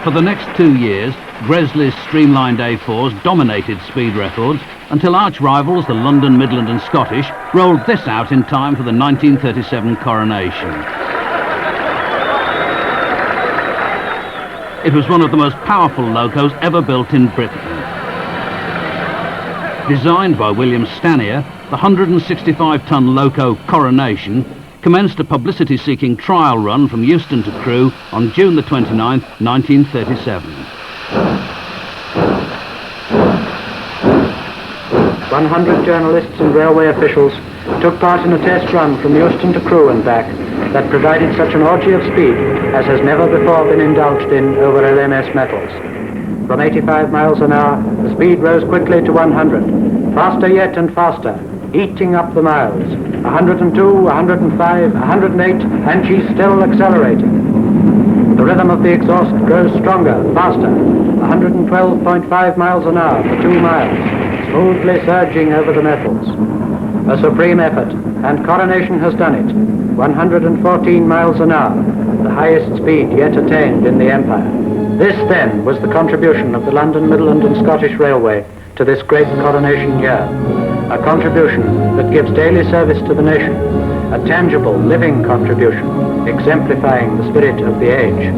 For the next 2 years, Gresley's streamlined A4s dominated speed records until arch rivals, the London, Midland and Scottish, rolled this out in time for the 1937 coronation. It was one of the most powerful locos ever built in Britain. Designed by William Stanier, the 165-ton loco Coronation commenced a publicity-seeking trial run from Euston to Crewe on June the 29th, 1937. 100 journalists and railway officials took part in a test run from Euston to Crewe and back that provided such an orgy of speed as has never before been indulged in over LMS metals. From 85 miles an hour, the speed rose quickly to 100, faster yet and faster, eating up the miles. 102, 105, 108, and she's still accelerating. The rhythm of the exhaust grows stronger, faster, 112.5 miles an hour for 2 miles, smoothly surging over the metals. A supreme effort, and Coronation has done it. 114 miles an hour, the highest speed yet attained in the Empire. This, then, was the contribution of the London, Midland and Scottish Railway to this great coronation year. A contribution that gives daily service to the nation, a tangible, living contribution, exemplifying the spirit of the age.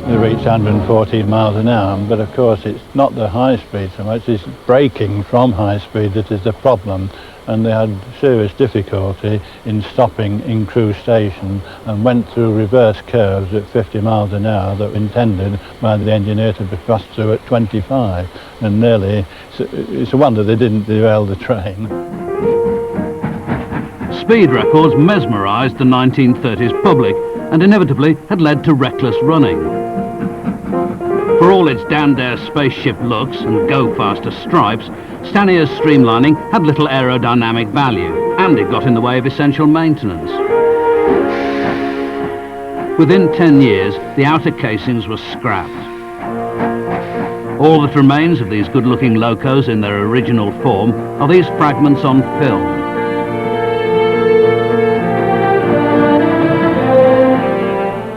They reach 114 miles an hour, but of course it's not the high speed so much, it's braking from high speed that is the problem. And they had serious difficulty in stopping in Crewe station and went through reverse curves at 50 miles an hour that were intended by the engineer to be passed through at 25. And nearly, it's a wonder they didn't derail the train. Speed records mesmerised the 1930s public and inevitably had led to reckless running. For all its down-dare spaceship looks and go-faster stripes, Stanier's streamlining had little aerodynamic value, and it got in the way of essential maintenance. Within 10 years, the outer casings were scrapped. All that remains of these good-looking locos in their original form are these fragments on film.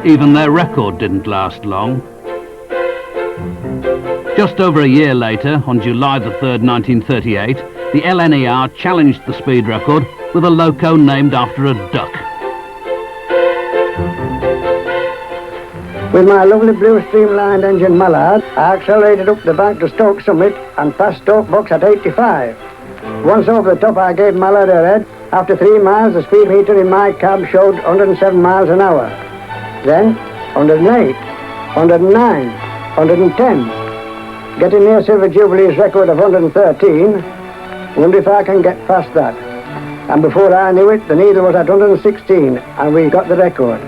Even their record didn't last long. Just over a year later, on July the 3rd, 1938, the LNER challenged the speed record with a loco named after a duck. With my lovely blue streamlined engine Mallard, I accelerated up the bank to Stoke Summit and past Stoke Box at 85. Once over the top, I gave Mallard a red. After 3 miles, the speed meter in my cab showed 107 miles an hour. Then 108, 109, 110. Getting near Silver Jubilee's record of 113, wonder if I can get past that. And before I knew it, the needle was at 116, and we got the record.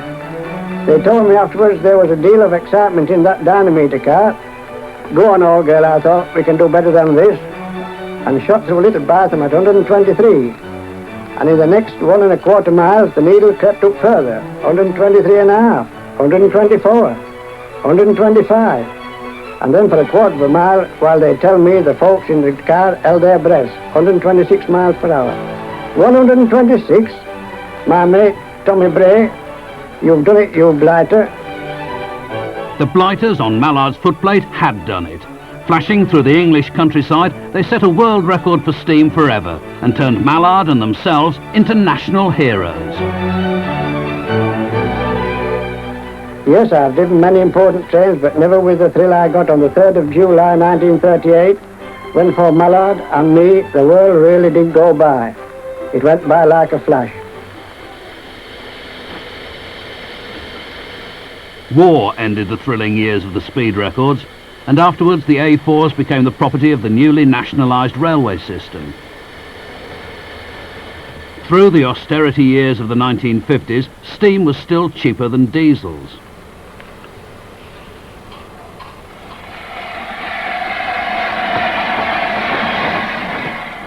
They told me afterwards there was a deal of excitement in that dynameter car. Go on, old girl, I thought, we can do better than this. And shot through Little Batham at 123. And in the next 1¼ miles, the needle crept up further, 123.5, 124, 125. And then for a quarter of a mile, while they tell me the folks in the car held their breaths, 126 miles per hour. 126? My mate, Tommy Bray, you've done it, you blighter. The blighters on Mallard's footplate had done it. Flashing through the English countryside, they set a world record for steam forever and turned Mallard and themselves into national heroes. Yes, I've driven many important trains, but never with the thrill I got on the 3rd of July 1938, when for Mallard and me, the world really did go by. It went by like a flash. War ended the thrilling years of the speed records, and afterwards the A4s became the property of the newly nationalised railway system. Through the austerity years of the 1950s, steam was still cheaper than diesels.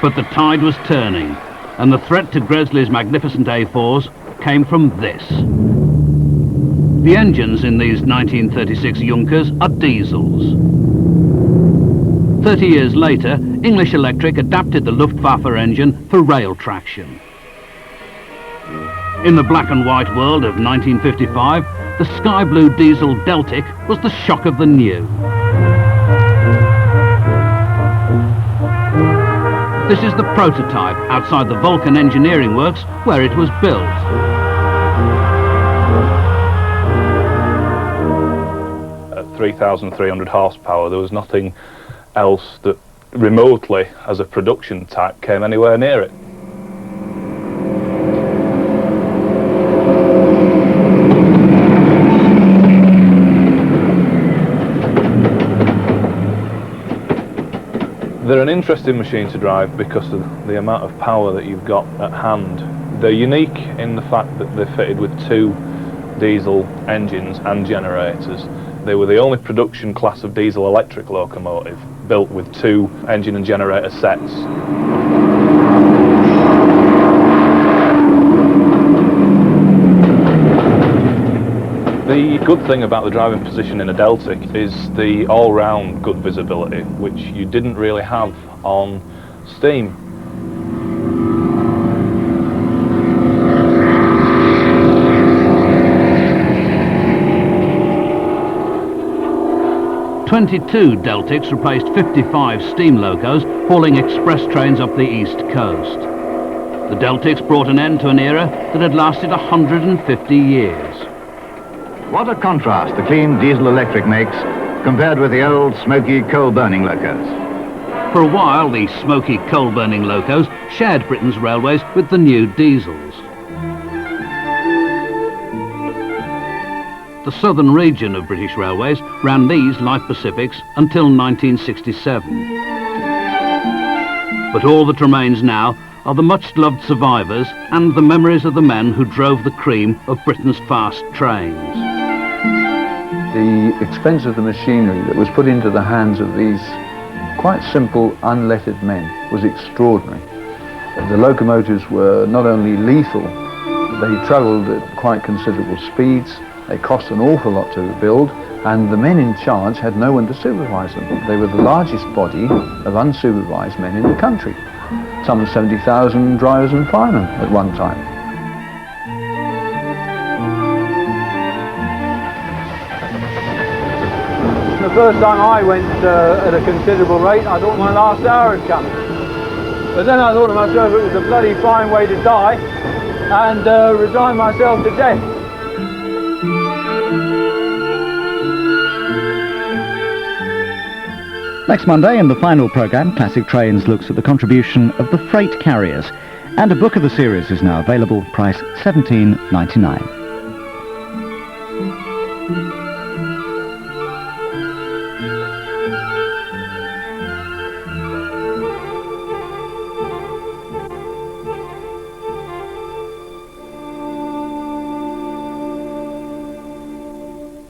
But the tide was turning, and the threat to Gresley's magnificent A4s came from this. The engines in these 1936 Junkers are diesels. 30 years later, English Electric adapted the Luftwaffe engine for rail traction. In the black and white world of 1955, the sky blue diesel Deltic was the shock of the new. This is the prototype outside the Vulcan Engineering Works where it was built. At 3,300 horsepower, there was nothing else that remotely, as a production type, came anywhere near it. They're an interesting machine to drive because of the amount of power that you've got at hand. They're unique in the fact that they're fitted with 2 diesel engines and generators. They were the only production class of diesel electric locomotive built with 2 engine and generator sets. The good thing about the driving position in a Deltic is the all-round good visibility, which you didn't really have on steam. "22 Deltics replaced 55 steam locos hauling express trains up the east coast. The Deltics brought an end to an era that had lasted 150 years. What a contrast the clean diesel-electric makes compared with the old, smoky, coal-burning locos. For a while, the smoky coal-burning locos shared Britain's railways with the new diesels. The southern region of British Railways ran these light Pacifics until 1967. But all that remains now are the much-loved survivors and the memories of the men who drove the cream of Britain's fast trains. The expense of the machinery that was put into the hands of these quite simple, unlettered men was extraordinary. The locomotives were not only lethal, they travelled at quite considerable speeds, they cost an awful lot to build, and the men in charge had no one to supervise them. They were the largest body of unsupervised men in the country. Some 70,000 drivers and firemen at one time. The first time I went at a considerable rate, I thought my last hour had come. But then I thought to myself it was a bloody fine way to die, and resigned myself to death. Next Monday, in the final programme, Classic Trains looks at the contribution of the freight carriers. And a book of the series is now available, price £17.99.